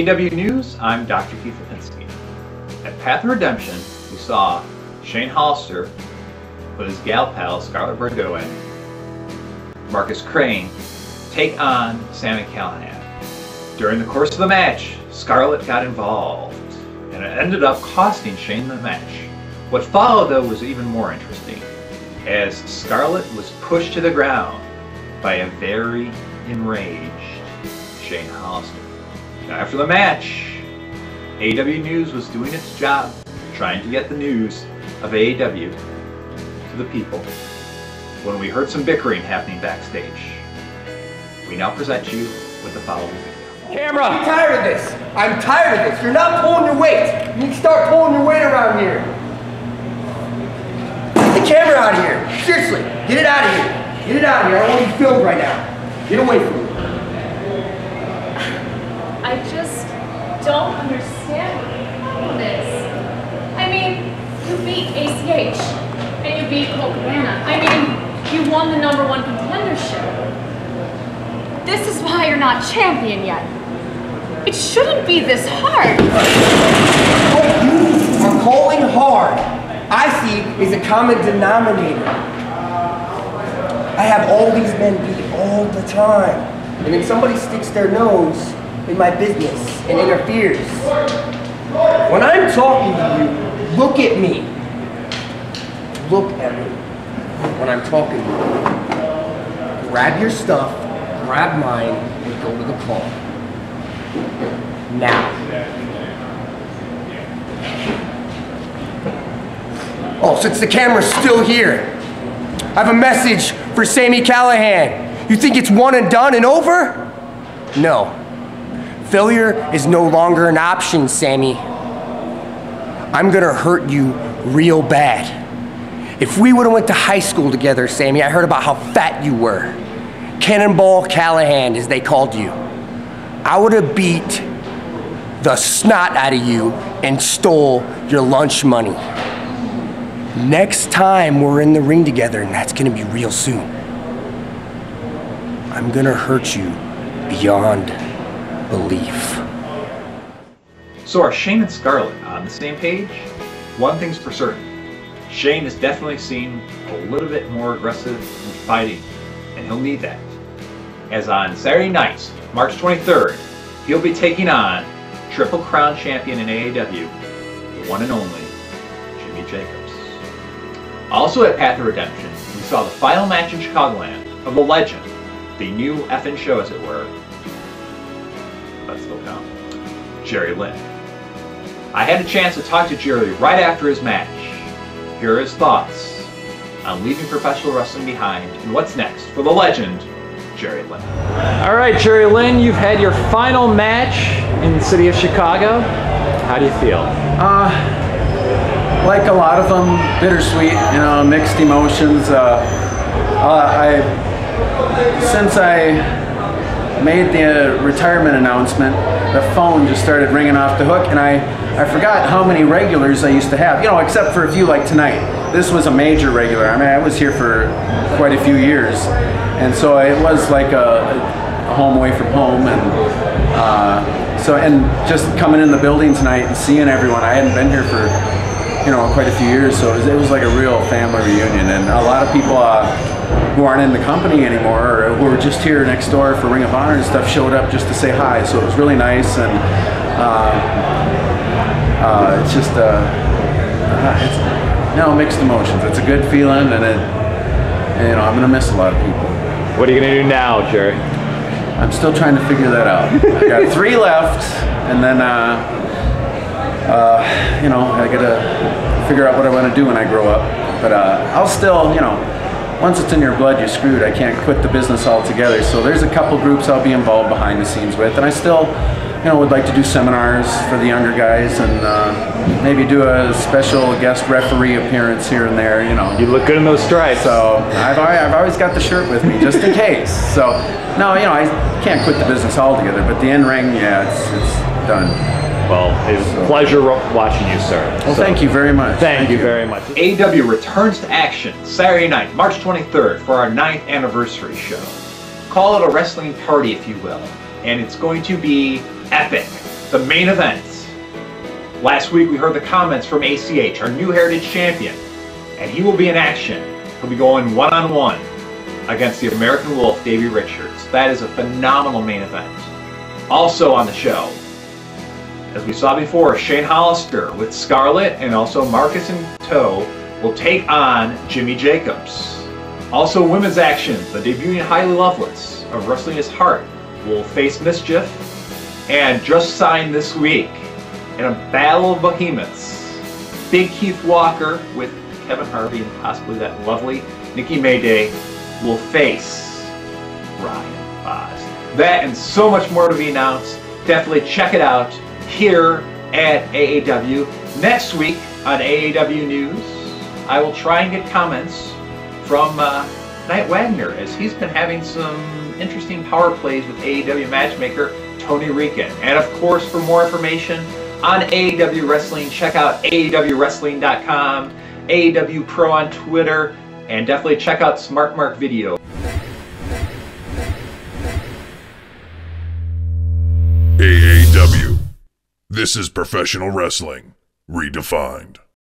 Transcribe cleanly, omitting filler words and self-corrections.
AAW News, I'm Dr. Keith Lipinski. At Path of Redemption, we saw Shane Hollister put his gal pal Scarlett Bordeaux in, Marcus Crane take on Sami Callihan. During the course of the match, Scarlett got involved, and it ended up costing Shane the match. What followed, though, was even more interesting, as Scarlett was pushed to the ground by a very enraged Shane Hollister. Now, after the match, AAW News was doing its job, trying to get the news of AAW to the people, when we heard some bickering happening backstage. We now present you with the following video. Camera! I'm tired of this. I'm tired of this. You're not pulling your weight. You need to start pulling your weight around here. Get the camera out of here. Seriously, get it out of here. Get it out of here. I don't want you filmed right now. Get away from me. I just don't understand all this. I mean, you beat ACH, and you beat Colt Cabana. I mean, you won the #1 contendership. This is why you're not champion yet. It shouldn't be this hard. What you are calling hard, I see is a common denominator. I have all these men beat all the time. And then somebody sticks their nose in my business and interferes. When I'm talking to you, look at me. Look at me when I'm talking to you. Grab your stuff, grab mine, and go to the car. Now. Oh, since the camera's still here, I have a message for Sami Callihan. You think it's one and done and over? No. Failure is no longer an option, Sami. I'm gonna hurt you real bad. If we would've went to high school together, Sami, I heard about how fat you were. Cannonball Callihan, as they called you. I would've beat the snot out of you and stole your lunch money. Next time we're in the ring together, and that's gonna be real soon, I'm gonna hurt you beyond belief. So are Shane and Scarlett on the same page? One thing's for certain. Shane has definitely seen a little bit more aggressive in fighting, and he'll need that. As on Saturday night, March 23rd, he'll be taking on Triple Crown Champion in AAW, the one and only Jimmy Jacobs. Also at Path of Redemption, we saw the final match in Chicagoland of the legend, the new effing show as it were, let's still count, Jerry Lynn. I had a chance to talk to Jerry right after his match. Here are his thoughts on leaving professional wrestling behind and what's next for the legend, Jerry Lynn. All right, Jerry Lynn, you've had your final match in the city of Chicago. How do you feel? Like a lot of them, bittersweet, you know, mixed emotions. Since I made the retirement announcement, the phone just started ringing off the hook, and I forgot how many regulars I used to have, you know, except for a few like tonight. This was a major regular. I mean, I was here for quite a few years, and so it was like a home away from home, and just coming in the building tonight and seeing everyone. I hadn't been here for, you know, quite a few years, so it was like a real family reunion, and a lot of people who aren't in the company anymore, or who were just here next door for Ring of Honor and stuff, showed up just to say hi. So it was really nice, and it's just it's, you know, mixed emotions. It's a good feeling, and you know, I'm gonna miss a lot of people. What are you gonna do now, Jerry? I'm still trying to figure that out. I got 3 left, and then you know, I gotta figure out what I want to do when I grow up. But I'll still, you know, once it's in your blood, you're screwed. I can't quit the business altogether. So there's a couple groups I'll be involved behind the scenes with, and I still, you know, would like to do seminars for the younger guys, and maybe do a special guest referee appearance here and there. You know, You look good in those stripes. so I've always got the shirt with me just in case. So no, you know, I can't quit the business altogether, but the in-ring, yeah, it's done. Well, it's a pleasure watching you, sir. Well, thank you very much. Thank you very much. AAW returns to action Saturday night, March 23rd for our 9th anniversary show. Call it a wrestling party if you will, and it's going to be epic. the main event. Last week we heard the comments from ACH, our new Heritage Champion, and he will be in action. He'll be going one-on-one against the American Wolf, Davey Richards. That is a phenomenal main event. Also on the show, as we saw before, Shane Hollister with Scarlett and also Marcus in tow will take on Jimmy Jacobs. Also women's action, the debuting Highly Loveless of Wrestling Is Heart will face Mischief, and just signed this week in a Battle of Behemoths, Big Keith Walker with Kevin Harvey and possibly that lovely Nikki Mayday will face Ryan Boz. That and so much more to be announced. Definitely check it out here at AAW. Next week on AAW News, I will try and get comments from Knight Wagner, as he's been having some interesting power plays with AAW matchmaker Tony Rican. And of course, for more information on AAW Wrestling, check out AAWWrestling.com, AAW Pro on Twitter, and definitely check out Smart Mark Video. AAW. This is professional wrestling redefined.